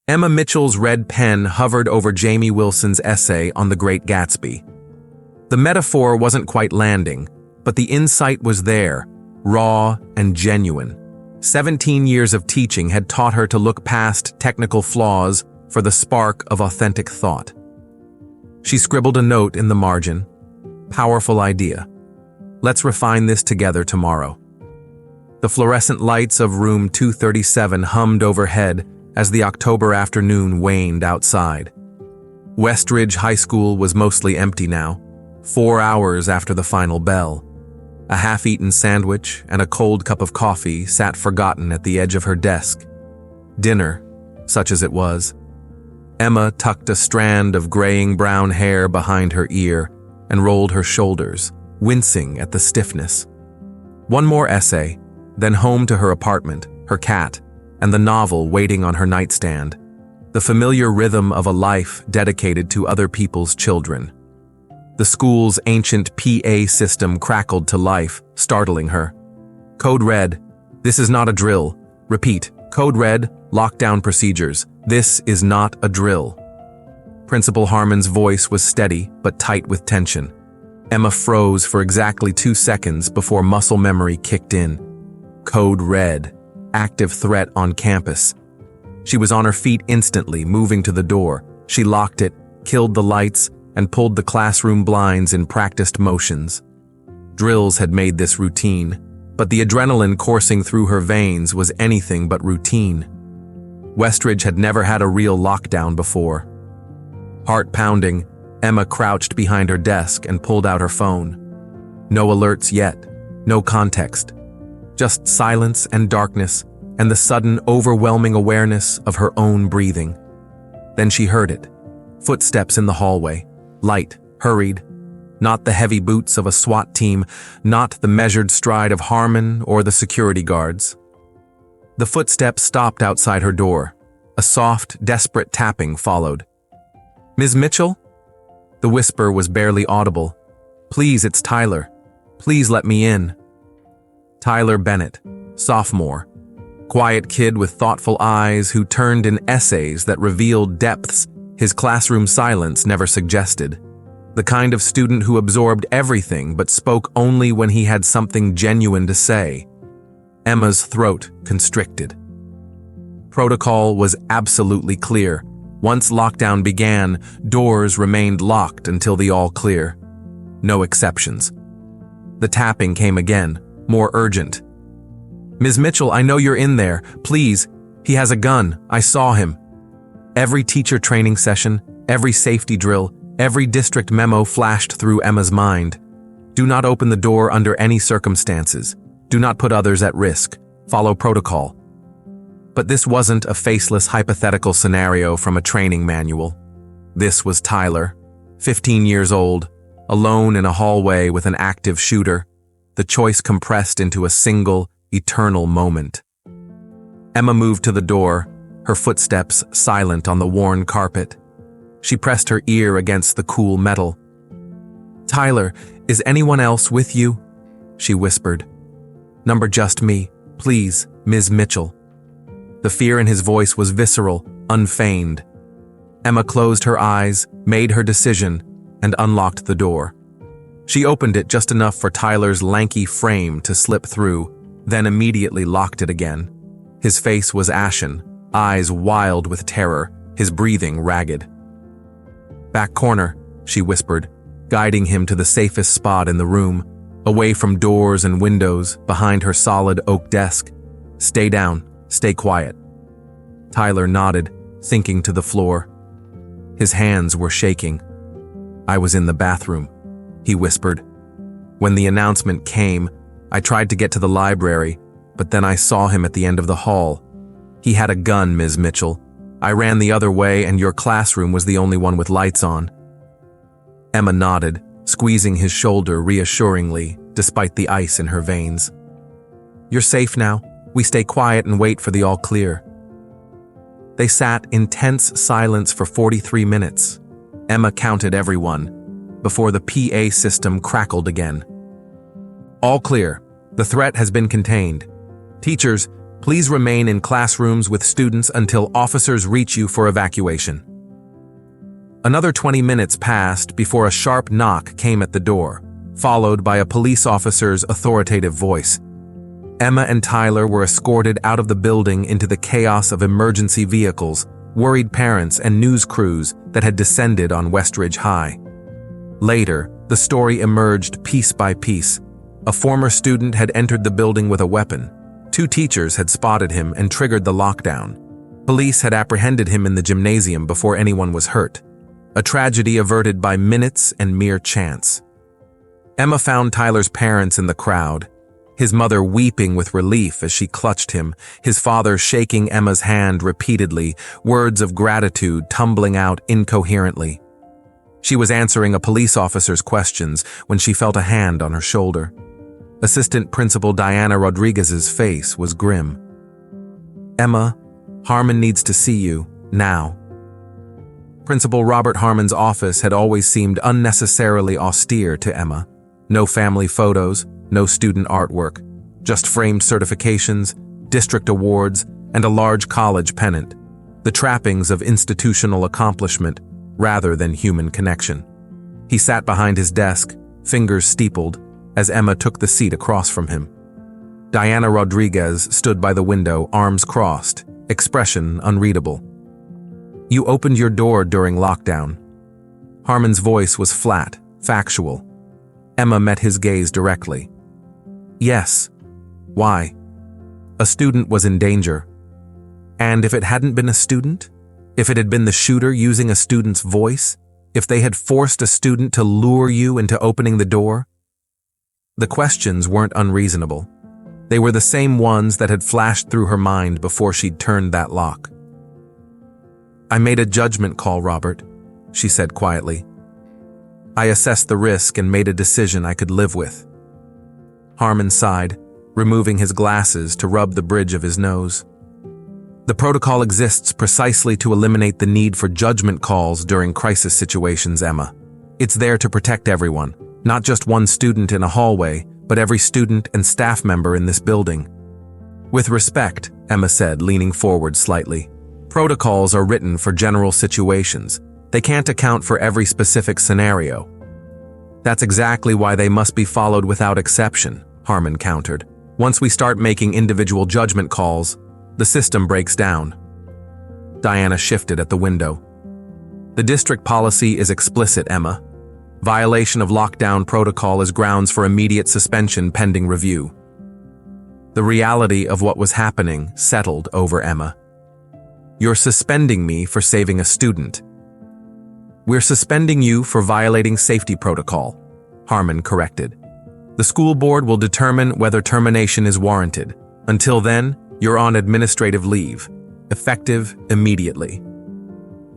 Emma Mitchell's red pen hovered over Jamie Wilson's essay on The Great Gatsby. The metaphor wasn't quite landing, but the insight was there, raw and genuine. 17 years of teaching had taught her to look past technical flaws for the spark of authentic thought. She scribbled a note in the margin. Powerful idea. Let's refine this together tomorrow. The fluorescent lights of room 237 hummed overhead as the October afternoon waned outside. Westridge High School was mostly empty now, 4 hours after the final bell. A half-eaten sandwich and a cold cup of coffee sat forgotten at the edge of her desk. Dinner, such as it was. Emma tucked a strand of graying brown hair behind her ear and rolled her shoulders, wincing at the stiffness. One more essay, then home to her apartment, her cat, and the novel waiting on her nightstand, the familiar rhythm of a life dedicated to other people's children. The school's ancient PA system crackled to life, startling her. Code red, this is not a drill. Repeat, code red, lockdown procedures. This is not a drill. Principal Harmon's voice was steady but tight with tension. Emma froze for exactly 2 seconds before muscle memory kicked in. Code red, active threat on campus. She was on her feet instantly, moving to the door. She locked it, killed the lights, and pulled the classroom blinds in practiced motions. Drills had made this routine, but the adrenaline coursing through her veins was anything but routine. Westridge had never had a real lockdown before. Heart pounding, Emma crouched behind her desk and pulled out her phone. No alerts yet, no context. Just silence and darkness and the sudden overwhelming awareness of her own breathing. Then she heard it. Footsteps in the hallway. Light, hurried. Not the heavy boots of a SWAT team, not the measured stride of Harmon or the security guards. The footsteps stopped outside her door. A soft, desperate tapping followed. "Ms. Mitchell?" The whisper was barely audible. "Please, it's Tyler. Please let me in." Tyler Bennett, sophomore. Quiet kid with thoughtful eyes who turned in essays that revealed depths his classroom silence never suggested. The kind of student who absorbed everything but spoke only when he had something genuine to say. Emma's throat constricted. Protocol was absolutely clear. Once lockdown began, doors remained locked until the all clear. No exceptions. The tapping came again, more urgent. "Ms. Mitchell, I know you're in there. Please, he has a gun. I saw him." Every teacher training session, every safety drill, every district memo flashed through Emma's mind. Do not open the door under any circumstances. Do not put others at risk. Follow protocol. But this wasn't a faceless hypothetical scenario from a training manual. This was Tyler, 15 years old, alone in a hallway with an active shooter, the choice compressed into a single, eternal moment. Emma moved to the door, her footsteps silent on the worn carpet. She pressed her ear against the cool metal. "Tyler, is anyone else with you?" she whispered. "Number just me, please, Ms. Mitchell." The fear in his voice was visceral, unfeigned. Emma closed her eyes, made her decision, and unlocked the door. She opened it just enough for Tyler's lanky frame to slip through, then immediately locked it again. His face was ashen, eyes wild with terror, his breathing ragged. "Back corner," she whispered, guiding him to the safest spot in the room, away from doors and windows, behind her solid oak desk. "Stay down, stay quiet." Tyler nodded, sinking to the floor. His hands were shaking. "I was in the bathroom," he whispered. "When the announcement came, I tried to get to the library, but then I saw him at the end of the hall. He had a gun, Ms. Mitchell. I ran the other way and your classroom was the only one with lights on." Emma nodded, squeezing his shoulder reassuringly, despite the ice in her veins. "You're safe now. We stay quiet and wait for the all clear." They sat in tense silence for 43 minutes. Emma counted everyone, before the PA system crackled again. "All clear. The threat has been contained. Teachers, Please remain in classrooms with students until officers reach you for evacuation. Another 20 minutes passed before a sharp knock came at the door, followed by a police officer's authoritative voice. Emma and Tyler were escorted out of the building into the chaos of emergency vehicles, worried parents, and news crews that had descended on Westridge High. Later, the story emerged piece by piece. A former student had entered the building with a weapon. 2 teachers had spotted him and triggered the lockdown. Police had apprehended him in the gymnasium before anyone was hurt. A tragedy averted by minutes and mere chance. Emma found Tyler's parents in the crowd, his mother weeping with relief as she clutched him, his father shaking Emma's hand repeatedly, words of gratitude tumbling out incoherently. She was answering a police officer's questions when she felt a hand on her shoulder. Assistant Principal Diana Rodriguez's face was grim. "Emma, Harmon needs to see you, now." Principal Robert Harmon's office had always seemed unnecessarily austere to Emma. No family photos, no student artwork, just framed certifications, district awards, and a large college pennant, the trappings of institutional accomplishment rather than human connection. He sat behind his desk, fingers steepled, as Emma took the seat across from him. Diana Rodriguez stood by the window, arms crossed, expression unreadable. "You opened your door during lockdown." Harmon's voice was flat, factual. Emma met his gaze directly. "Yes. Why?" "A student was in danger." "And if it hadn't been a student? If it had been the shooter using a student's voice? If they had forced a student to lure you into opening the door?" The questions weren't unreasonable. They were the same ones that had flashed through her mind before she'd turned that lock. "I made a judgment call, Robert," she said quietly. "I assessed the risk and made a decision I could live with." Harmon sighed, removing his glasses to rub the bridge of his nose. "The protocol exists precisely to eliminate the need for judgment calls during crisis situations, Emma. It's there to protect everyone, not just one student in a hallway, but every student and staff member in this building." "With respect," Emma said, leaning forward slightly, "protocols are written for general situations. They can't account for every specific scenario." "That's exactly why they must be followed without exception," Harmon countered. "Once we start making individual judgment calls, the system breaks down." Diana shifted at the window. "The district policy is explicit, Emma. Violation of lockdown protocol is grounds for immediate suspension pending review." The reality of what was happening settled over Emma. "You're suspending me for saving a student." "We're suspending you for violating safety protocol," Harmon corrected. "The school board will determine whether termination is warranted. Until then, you're on administrative leave, effective immediately."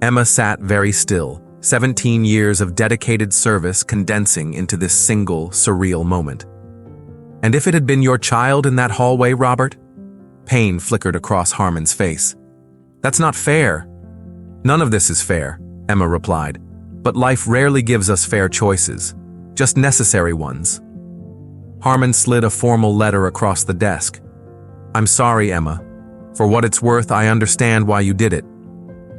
Emma sat very still, 17 years of dedicated service condensing into this single, surreal moment. "And if it had been your child in that hallway, Robert?" Pain flickered across Harmon's face. "That's not fair." "None of this is fair," Emma replied. "But life rarely gives us fair choices, just necessary ones." Harmon slid a formal letter across the desk. "I'm sorry, Emma. For what it's worth, I understand why you did it.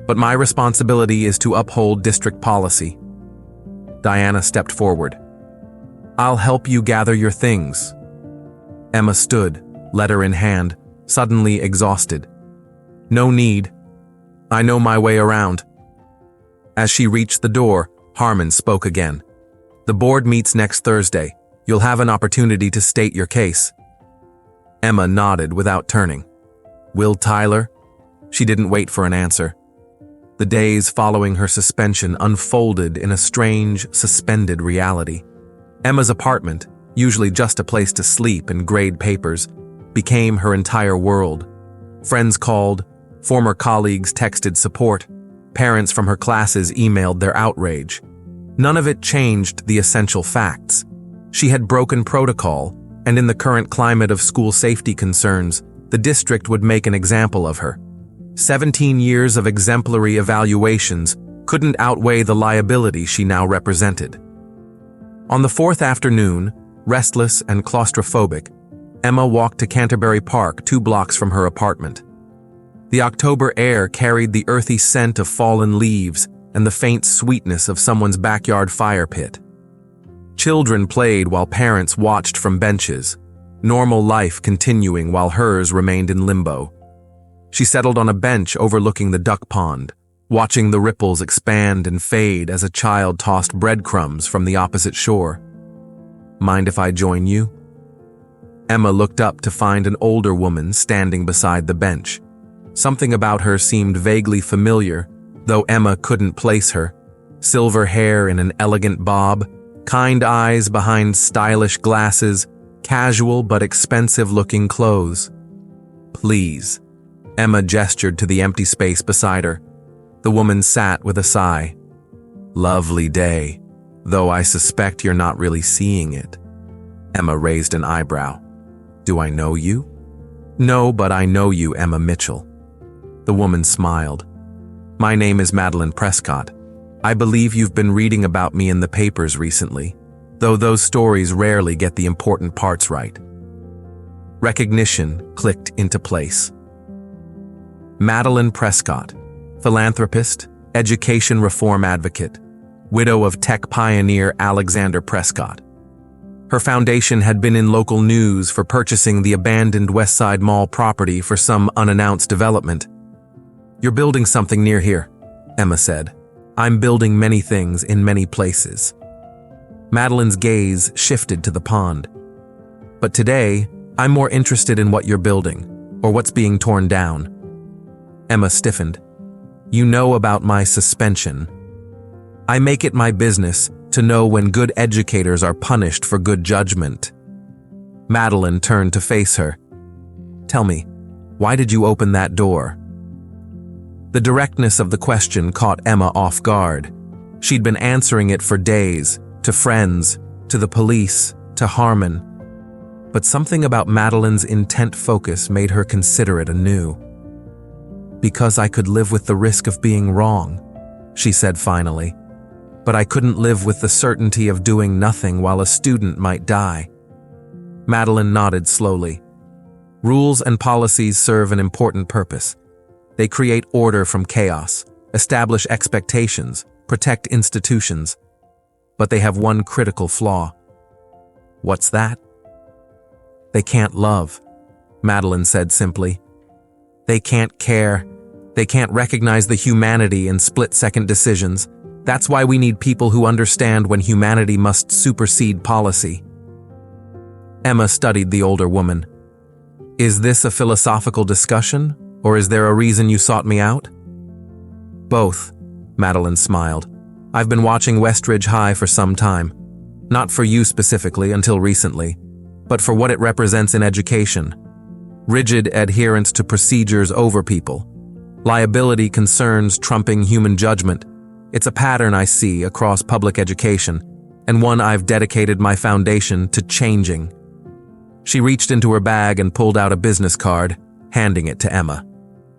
But my responsibility is to uphold district policy." Diana stepped forward. "I'll help you gather your things." Emma stood, letter in hand, suddenly exhausted. "No need. I know my way around." As she reached the door, Harmon spoke again. "The board meets next Thursday. You'll have an opportunity to state your case." Emma nodded without turning. "Will Tyler?" She didn't wait for an answer. The days following her suspension unfolded in a strange, suspended reality. Emma's apartment, usually just a place to sleep and grade papers, became her entire world. Friends called, former colleagues texted support, parents from her classes emailed their outrage. None of it changed the essential facts. She had broken protocol, and in the current climate of school safety concerns, the district would make an example of her. 17 years of exemplary evaluations couldn't outweigh the liability she now represented. On the 4th afternoon, restless and claustrophobic, Emma walked to Canterbury Park, 2 blocks from her apartment. The October air carried the earthy scent of fallen leaves and the faint sweetness of someone's backyard fire pit. Children played while parents watched from benches, normal life continuing while hers remained in limbo. She settled on a bench overlooking the duck pond, watching the ripples expand and fade as a child tossed breadcrumbs from the opposite shore. "Mind if I join you?" Emma looked up to find an older woman standing beside the bench. Something about her seemed vaguely familiar, though Emma couldn't place her. Silver hair in an elegant bob, kind eyes behind stylish glasses, casual but expensive-looking clothes. "Please." Emma gestured to the empty space beside her. The woman sat with a sigh. "Lovely day, though I suspect you're not really seeing it." Emma raised an eyebrow. "Do I know you?" "No, but I know you, Emma Mitchell." The woman smiled. "My name is Madeline Prescott. I believe you've been reading about me in the papers recently, though those stories rarely get the important parts right." Recognition clicked into place. Madeline Prescott, philanthropist, education reform advocate, widow of tech pioneer Alexander Prescott. Her foundation had been in local news for purchasing the abandoned Westside Mall property for some unannounced development. "You're building something near here," Emma said. "I'm building many things in many places." Madeline's gaze shifted to the pond. "But today, I'm more interested in what you're building, or what's being torn down." Emma stiffened. "You know about my suspension. I make it my business to know when good educators are punished for good judgment." Madeline turned to face her. "Tell me, why did you open that door?" The directness of the question caught Emma off guard. She'd been answering it for days, to friends, to the police, to Harmon. But something about Madeline's intent focus made her consider it anew. "Because I could live with the risk of being wrong," she said finally. "But I couldn't live with the certainty of doing nothing while a student might die." Madeline nodded slowly. "Rules and policies serve an important purpose. They create order from chaos, establish expectations, protect institutions. But they have one critical flaw." "What's that?" "They can't love," Madeline said simply. "They can't care. They can't recognize the humanity in split-second decisions. That's why we need people who understand when humanity must supersede policy." Emma studied the older woman. "Is this a philosophical discussion, or is there a reason you sought me out?" "Both," Madeline smiled. "I've been watching Westridge High for some time. Not for you specifically until recently, but for what it represents in education. Rigid adherence to procedures over people. Liability concerns trumping human judgment. It's a pattern I see across public education, and one I've dedicated my foundation to changing." She reached into her bag and pulled out a business card, handing it to Emma.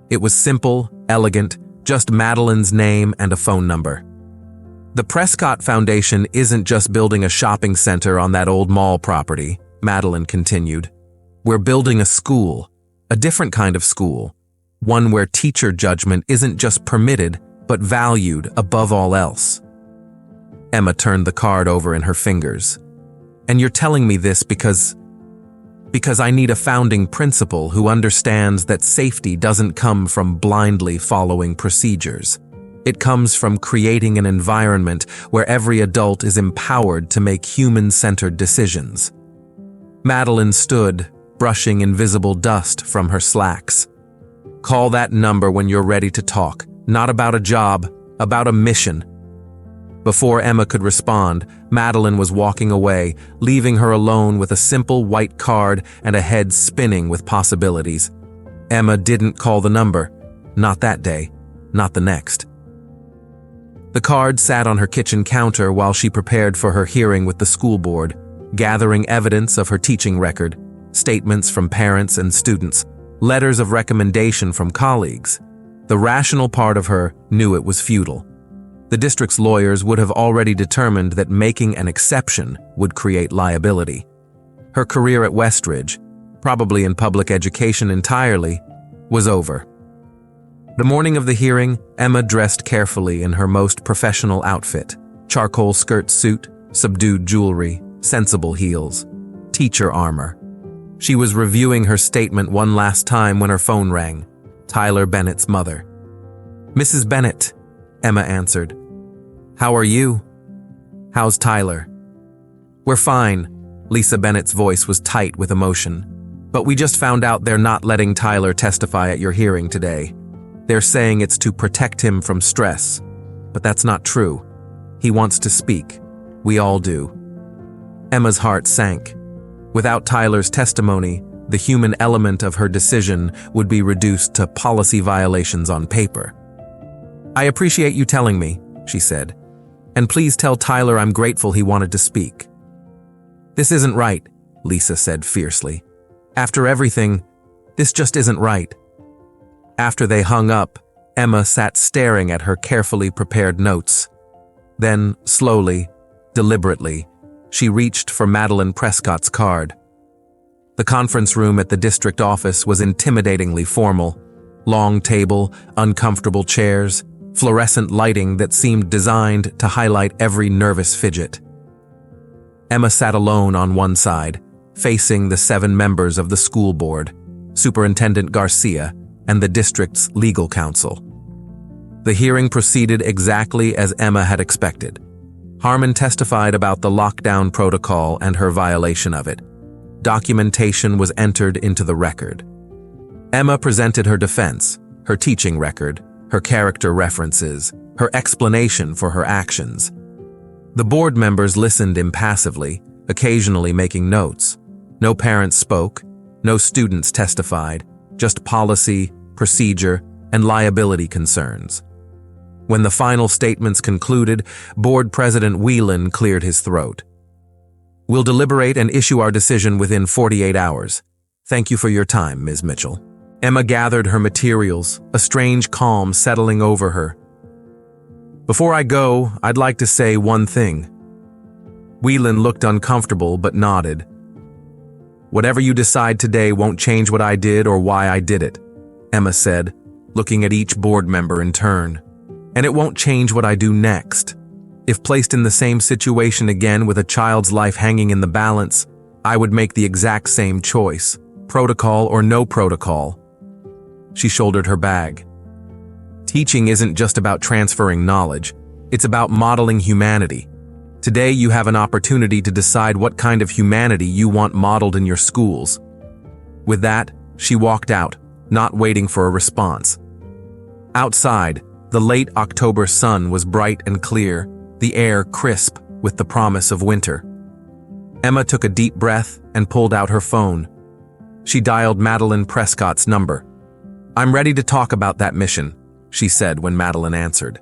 It was simple, elegant, just Madeline's name and a phone number. "The Prescott Foundation isn't just building a shopping center on that old mall property," Madeline continued. "We're building a school, a different kind of school, one where teacher judgment isn't just permitted, but valued above all else." Emma turned the card over in her fingers. "And you're telling me this because I need a founding principal who understands that safety doesn't come from blindly following procedures. It comes from creating an environment where every adult is empowered to make human-centered decisions." Madeline stood, brushing invisible dust from her slacks. "Call that number when you're ready to talk. Not about a job, about a mission." Before Emma could respond, Madeline was walking away, leaving her alone with a simple white card and a head spinning with possibilities. Emma didn't call the number. Not that day. Not the next. The card sat on her kitchen counter while she prepared for her hearing with the school board, gathering evidence of her teaching record, statements from parents and students, letters of recommendation from colleagues. The rational part of her knew it was futile. The district's lawyers would have already determined that making an exception would create liability. Her career at Westridge, probably in public education entirely, was over. The morning of the hearing, Emma dressed carefully in her most professional outfit: charcoal skirt suit, subdued jewelry, sensible heels, teacher armor. She was reviewing her statement one last time when her phone rang. Tyler Bennett's mother. "Mrs. Bennett," Emma answered. "How are you?" "How's Tyler?" "We're fine." Lisa Bennett's voice was tight with emotion. "But we just found out they're not letting Tyler testify at your hearing today. They're saying it's to protect him from stress. But that's not true. He wants to speak. We all do." Emma's heart sank. Without Tyler's testimony, the human element of her decision would be reduced to policy violations on paper. "I appreciate you telling me," she said. "And please tell Tyler I'm grateful he wanted to speak." "This isn't right," Lisa said fiercely. "After everything, this just isn't right." After they hung up, Emma sat staring at her carefully prepared notes. Then, slowly, deliberately, she reached for Madeline Prescott's card. The conference room at the district office was intimidatingly formal. Long table, uncomfortable chairs, fluorescent lighting that seemed designed to highlight every nervous fidget. Emma sat alone on one side, facing the 7 members of the school board, Superintendent Garcia, and the district's legal counsel. The hearing proceeded exactly as Emma had expected. Harmon testified about the lockdown protocol and her violation of it. Documentation was entered into the record. Emma presented her defense, her teaching record, her character references, her explanation for her actions. The board members listened impassively, occasionally making notes. No parents spoke, no students testified, just policy, procedure, and liability concerns. When the final statements concluded, Board President Whelan cleared his throat. "We'll deliberate and issue our decision within 48 hours. Thank you for your time, Ms. Mitchell." Emma gathered her materials, a strange calm settling over her. "Before I go, I'd like to say one thing." Whelan looked uncomfortable but nodded. "Whatever you decide today won't change what I did or why I did it," Emma said, looking at each board member in turn. "And it won't change what I do next. If placed in the same situation again with a child's life hanging in the balance, I would make the exact same choice, protocol or no protocol." She shouldered her bag. "Teaching isn't just about transferring knowledge. It's about modeling humanity. Today you have an opportunity to decide what kind of humanity you want modeled in your schools." With that, she walked out, not waiting for a response. Outside, the late October sun was bright and clear, the air crisp with the promise of winter. Emma took a deep breath and pulled out her phone. She dialed Madeline Prescott's number. "I'm ready to talk about that mission," she said when Madeline answered.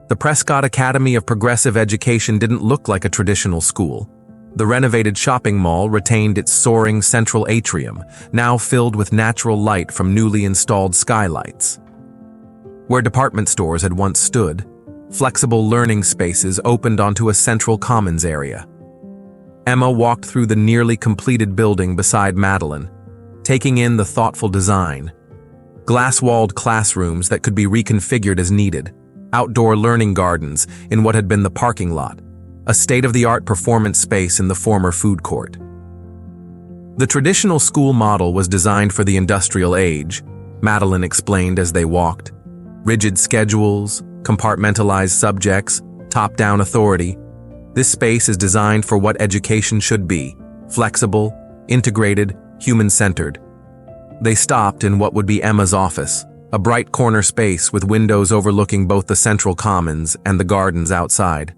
The Prescott Academy of Progressive Education didn't look like a traditional school. The renovated shopping mall retained its soaring central atrium, now filled with natural light from newly installed skylights. Where department stores had once stood, flexible learning spaces opened onto a central commons area. Emma walked through the nearly completed building beside Madeline, taking in the thoughtful design. Glass-walled classrooms that could be reconfigured as needed, outdoor learning gardens in what had been the parking lot, a state-of-the-art performance space in the former food court. The traditional school model was designed for the industrial age, Madeline explained as they walked. Rigid schedules, compartmentalized subjects, top-down authority. This space is designed for what education should be: flexible, integrated, human-centered. They stopped in what would be Emma's office, a bright corner space with windows overlooking both the central commons and the gardens outside.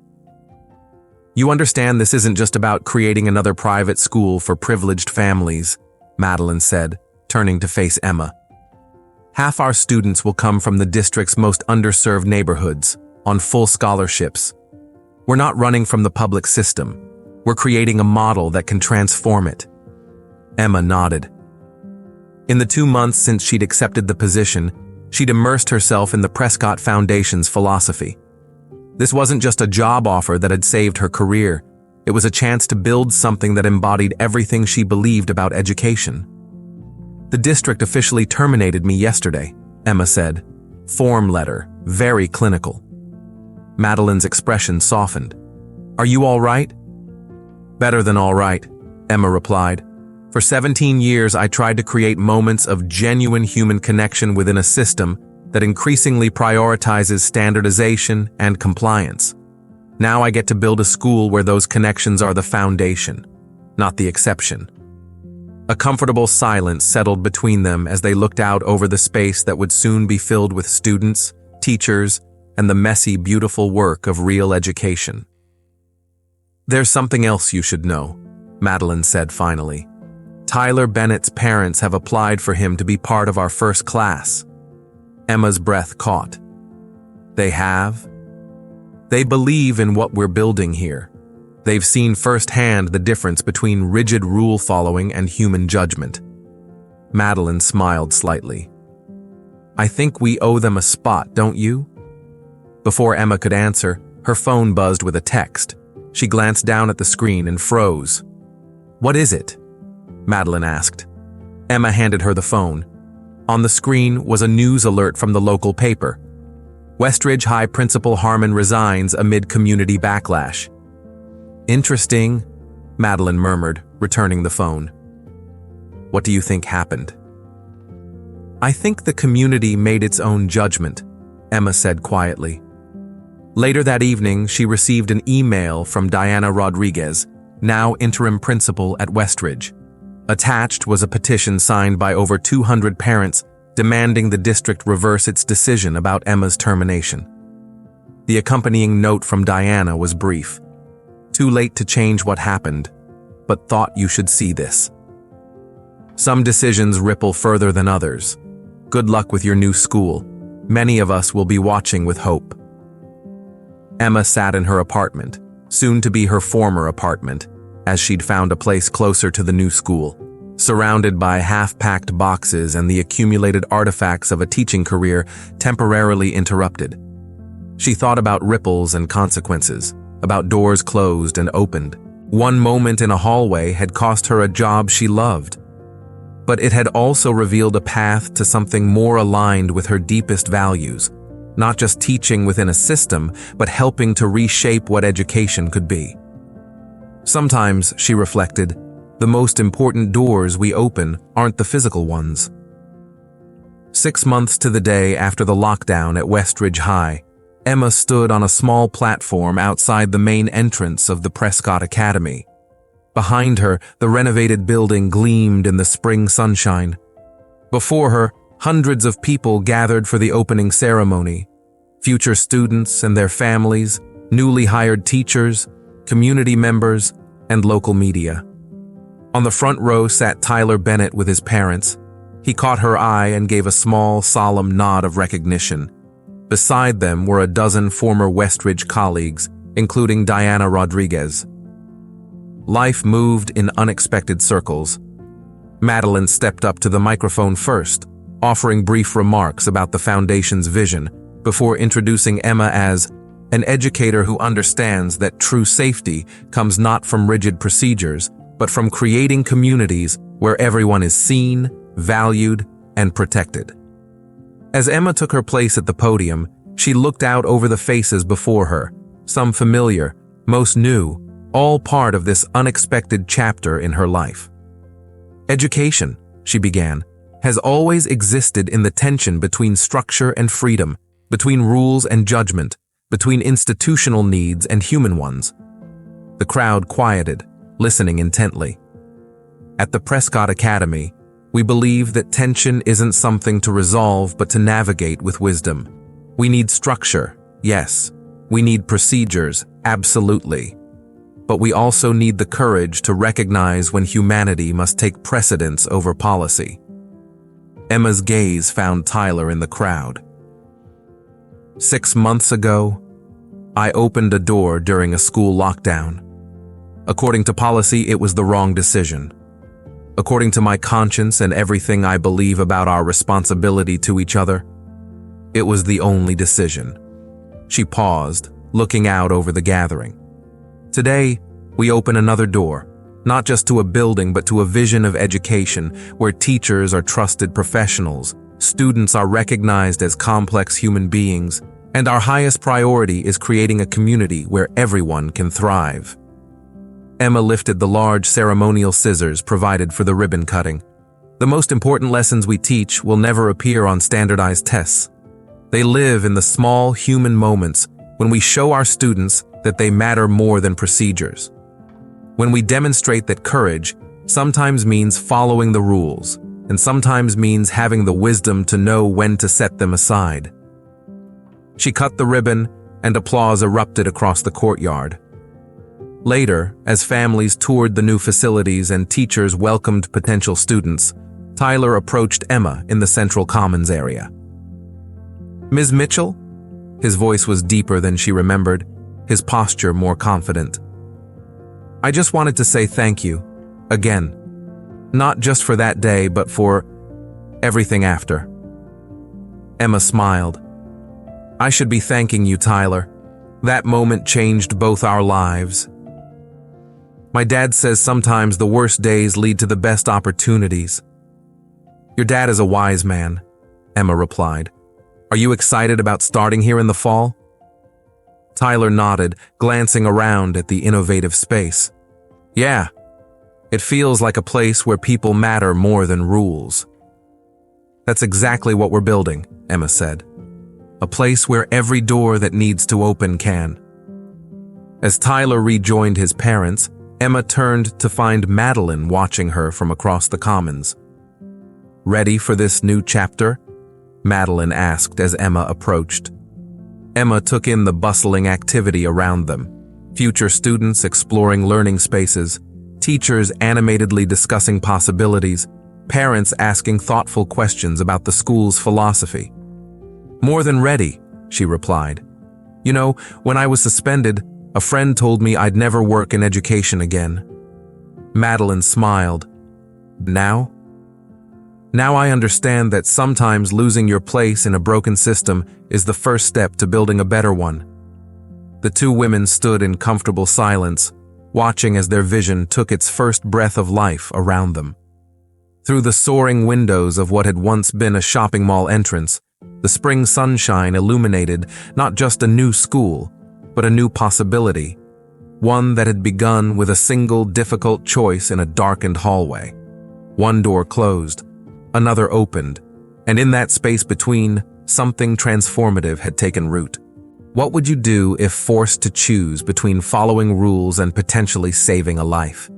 "You understand this isn't just about creating another private school for privileged families," Madeline said, turning to face Emma. "Half our students will come from the district's most underserved neighborhoods, on full scholarships. We're not running from the public system. We're creating a model that can transform it." Emma nodded. In the 2 months since she'd accepted the position, she'd immersed herself in the Prescott Foundation's philosophy. This wasn't just a job offer that had saved her career. It was a chance to build something that embodied everything she believed about education. "The district officially terminated me yesterday," Emma said. "Form letter, very clinical." Madeline's expression softened. "Are you all right?" "Better than all right," Emma replied. "For 17 years, I tried to create moments of genuine human connection within a system that increasingly prioritizes standardization and compliance. Now I get to build a school where those connections are the foundation, not the exception." A comfortable silence settled between them as they looked out over the space that would soon be filled with students, teachers, and the messy, beautiful work of real education. "There's something else you should know," Madeline said finally. "Tyler Bennett's parents have applied for him to be part of our first class." Emma's breath caught. "They have?" "They believe in what we're building here. They've seen firsthand the difference between rigid rule following and human judgment." Madeline smiled slightly. "I think we owe them a spot, don't you?" Before Emma could answer, her phone buzzed with a text. She glanced down at the screen and froze. "What is it?" Madeline asked. Emma handed her the phone. On the screen was a news alert from the local paper. Westridge High Principal Harmon resigns amid community backlash. "Interesting," Madeline murmured, returning the phone. "What do you think happened?" "I think the community made its own judgment," Emma said quietly. Later that evening, she received an email from Diana Rodriguez, now interim principal at Westridge. Attached was a petition signed by over 200 parents demanding the district reverse its decision about Emma's termination. The accompanying note from Diana was brief. "Too late to change what happened, but thought you should see this. Some decisions ripple further than others. Good luck with your new school. Many of us will be watching with hope." Emma sat in her apartment, soon to be her former apartment, as she'd found a place closer to the new school, surrounded by half-packed boxes and the accumulated artifacts of a teaching career temporarily interrupted. She thought about ripples and consequences, about doors closed and opened. One moment in a hallway had cost her a job she loved. But it had also revealed a path to something more aligned with her deepest values, not just teaching within a system, but helping to reshape what education could be. Sometimes, she reflected, the most important doors we open aren't the physical ones. 6 months to the day after the lockdown at Westridge High, Emma stood on a small platform outside the main entrance of the Prescott Academy. Behind her, the renovated building gleamed in the spring sunshine. Before her, hundreds of people gathered for the opening ceremony. Future students and their families, newly hired teachers, community members, and local media. On the front row sat Tyler Bennett with his parents. He caught her eye and gave a small, solemn nod of recognition. Beside them were a dozen former Westridge colleagues, including Diana Rodriguez. Life moved in unexpected circles. Madeline stepped up to the microphone first, offering brief remarks about the foundation's vision, before introducing Emma as an educator who understands that true safety comes not from rigid procedures, but from creating communities where everyone is seen, valued, and protected. As Emma took her place at the podium, she looked out over the faces before her, some familiar, most new, all part of this unexpected chapter in her life. "Education," she began, "has always existed in the tension between structure and freedom, between rules and judgment, between institutional needs and human ones." The crowd quieted, listening intently. "At the Prescott Academy, we believe that tension isn't something to resolve but to navigate with wisdom. We need structure, yes. We need procedures, absolutely. But we also need the courage to recognize when humanity must take precedence over policy." Emma's gaze found Tyler in the crowd. "6 months ago, I opened a door during a school lockdown. According to policy, it was the wrong decision. According to my conscience and everything I believe about our responsibility to each other, it was the only decision." She paused, looking out over the gathering. "Today, We open another door, not just to a building but to a vision of education where teachers are trusted professionals, students are recognized as complex human beings, and our highest priority is creating a community where everyone can thrive. Emma lifted the large ceremonial scissors provided for the ribbon cutting. The most important lessons we teach will never appear on standardized tests. They live in the small human moments when we show our students that they matter more than procedures. When we demonstrate that courage sometimes means following the rules, and sometimes means having the wisdom to know when to set them aside. She cut the ribbon, and applause erupted across the courtyard. Later, as families toured the new facilities and teachers welcomed potential students, Tyler approached Emma in the Central Commons area. "Ms. Mitchell?" His voice was deeper than she remembered, his posture more confident. "I just wanted to say thank you, again. Not just for that day, but for everything after." Emma smiled. "I should be thanking you, Tyler. That moment changed both our lives. My dad says sometimes the worst days lead to the best opportunities." "Your dad is a wise man," Emma replied. "Are you excited about starting here in the fall?" Tyler nodded, glancing around at the innovative space. "Yeah, it feels like a place where people matter more than rules." "That's exactly what we're building," Emma said. "A place where every door that needs to open can." As Tyler rejoined his parents, Emma turned to find Madeline watching her from across the commons. "Ready for this new chapter?" Madeline asked as Emma approached. Emma took in the bustling activity around them. Future students exploring learning spaces, teachers animatedly discussing possibilities, parents asking thoughtful questions about the school's philosophy. "More than ready," she replied. "You know, when I was suspended, a friend told me I'd never work in education again." Madeline smiled. "Now? Now I understand that sometimes losing your place in a broken system is the first step to building a better one." The two women stood in comfortable silence, watching as their vision took its first breath of life around them. Through the soaring windows of what had once been a shopping mall entrance, the spring sunshine illuminated not just a new school, but a new possibility, one that had begun with a single difficult choice in a darkened hallway. One door closed, another opened, and in that space between, something transformative had taken root. What would you do if forced to choose between following rules and potentially saving a life?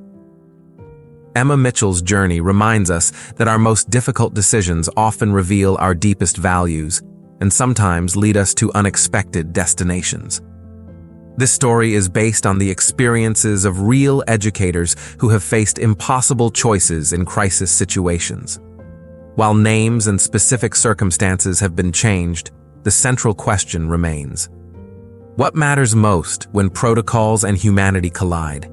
Emma Mitchell's journey reminds us that our most difficult decisions often reveal our deepest values and sometimes lead us to unexpected destinations. This story is based on the experiences of real educators who have faced impossible choices in crisis situations. While names and specific circumstances have been changed, the central question remains. What matters most when protocols and humanity collide?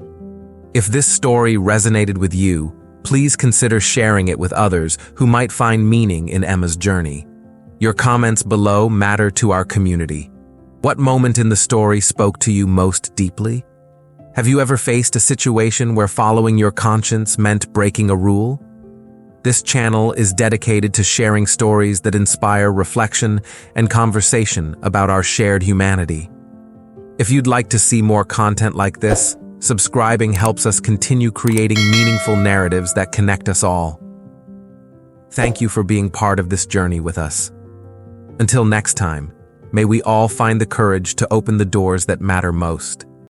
If this story resonated with you, please consider sharing it with others who might find meaning in Emma's journey. Your comments below matter to our community. What moment in the story spoke to you most deeply? Have you ever faced a situation where following your conscience meant breaking a rule? This channel is dedicated to sharing stories that inspire reflection and conversation about our shared humanity. If you'd like to see more content like this, subscribing helps us continue creating meaningful narratives that connect us all. Thank you for being part of this journey with us. Until next time, may we all find the courage to open the doors that matter most.